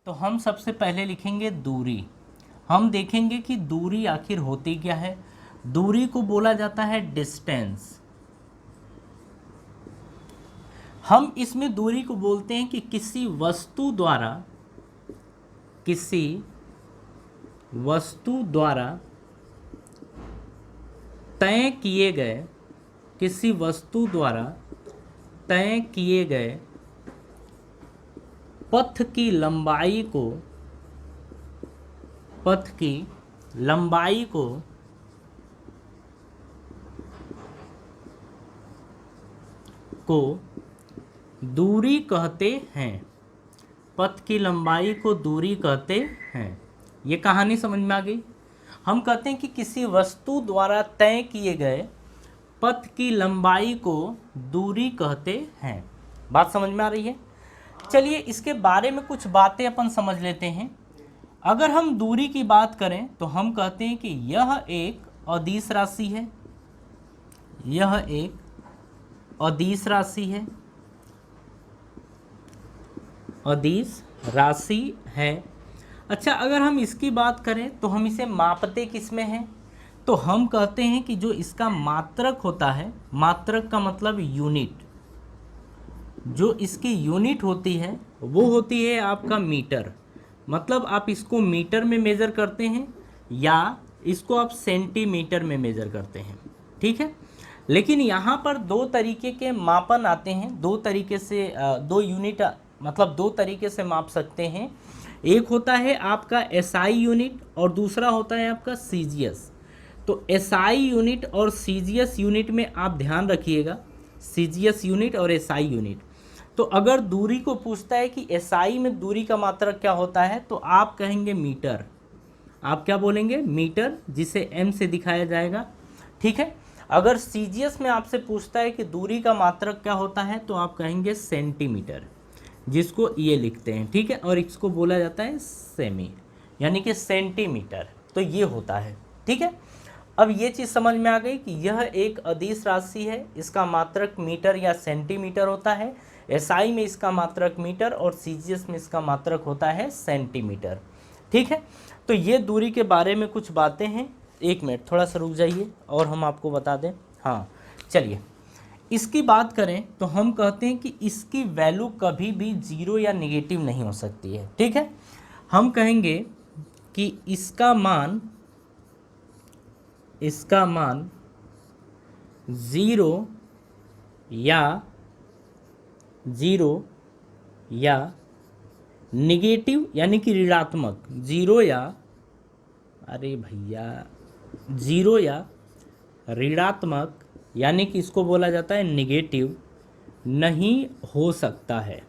तो हम सबसे पहले लिखेंगे दूरी। हम देखेंगे कि दूरी आखिर होती क्या है। दूरी को बोला जाता है डिस्टेंस। हम इसमें दूरी को बोलते हैं कि किसी वस्तु द्वारा तय किए गए पथ की लंबाई को दूरी कहते हैं। पथ की लंबाई को दूरी कहते हैं। ये कहानी समझ में आ गई। हम कहते हैं कि किसी वस्तु द्वारा तय किए गए पथ की लंबाई को दूरी कहते हैं। बात समझ में आ रही है। चलिए इसके बारे में कुछ बातें अपन समझ लेते हैं। अगर हम दूरी की बात करें तो हम कहते हैं कि यह एक अदिश राशि है। यह एक अदिश राशि है। अच्छा, अगर हम इसकी बात करें तो हम इसे मापते किस में हैं? तो हम कहते हैं कि जो इसका मात्रक होता है, मात्रक का मतलब यूनिट, जो इसकी यूनिट होती है वो होती है आपका मीटर। मतलब आप इसको मीटर में मेज़र करते हैं या इसको आप सेंटीमीटर में मेज़र करते हैं, ठीक है। लेकिन यहाँ पर दो तरीके के मापन आते हैं। दो तरीके से दो यूनिट मतलब दो तरीके से माप सकते हैं। एक होता है आपका एसआई यूनिट और दूसरा होता है आपका सीजीएस। तो एसआई यूनिट और सीजीएस यूनिट में आप ध्यान रखिएगा, सीजीएस यूनिट और एसआई यूनिट। तो अगर दूरी को पूछता है कि एसआई में दूरी का मात्रक क्या होता है तो आप कहेंगे मीटर। आप क्या बोलेंगे? मीटर, जिसे एम से दिखाया जाएगा, ठीक है। अगर सीजीएस में आपसे पूछता है कि दूरी का मात्रक क्या होता है तो आप कहेंगे सेंटीमीटर, जिसको ये लिखते हैं, ठीक है। और इसको बोला जाता है सेमी, यानी कि सेंटीमीटर। तो ये होता है, ठीक है। अब ये चीज़ समझ में आ गई कि यह एक अदिश राशि है, इसका मात्रक मीटर या सेंटीमीटर होता है। एसआई में इसका मात्रक मीटर और सीजीएस में इसका मात्रक होता है सेंटीमीटर, ठीक है। तो ये दूरी के बारे में कुछ बातें हैं। एक मिनट थोड़ा सा रुक जाइए और हम आपको बता दें। हाँ चलिए, इसकी बात करें तो हम कहते हैं कि इसकी वैल्यू कभी भी जीरो या नेगेटिव नहीं हो सकती है, ठीक है। हम कहेंगे कि इसका मान जीरो या नेगेटिव यानी कि ऋणात्मक, जीरो या ऋणात्मक यानी कि इसको बोला जाता है नेगेटिव नहीं हो सकता है,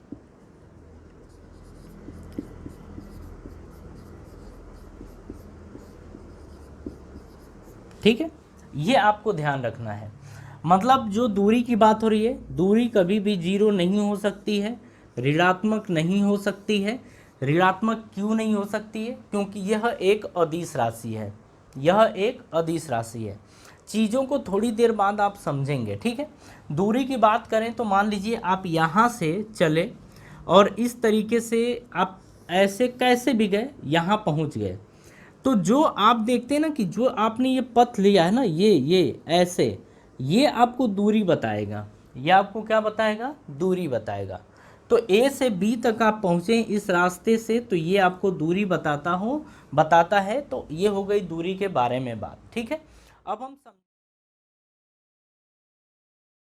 ठीक है। ये आपको ध्यान रखना है। मतलब जो दूरी की बात हो रही है, दूरी कभी भी जीरो नहीं हो सकती है, ऋणात्मक नहीं हो सकती है। ऋणात्मक क्यों नहीं हो सकती है? क्योंकि यह एक अदिश राशि है। यह एक अदिश राशि है। चीज़ों को थोड़ी देर बाद आप समझेंगे, ठीक है। दूरी की बात करें तो मान लीजिए आप यहाँ से चले और इस तरीके से आप ऐसे कैसे भी गए, यहाँ पहुँच गए। तो जो आप देखते हैं ना कि जो आपने ये पथ लिया है ना, ये ऐसे, ये आपको दूरी बताएगा। ये आपको क्या बताएगा? दूरी बताएगा। तो ए से बी तक आप पहुँचे इस रास्ते से, तो ये आपको दूरी बताता है। तो ये हो गई दूरी के बारे में बात, ठीक है। अब हम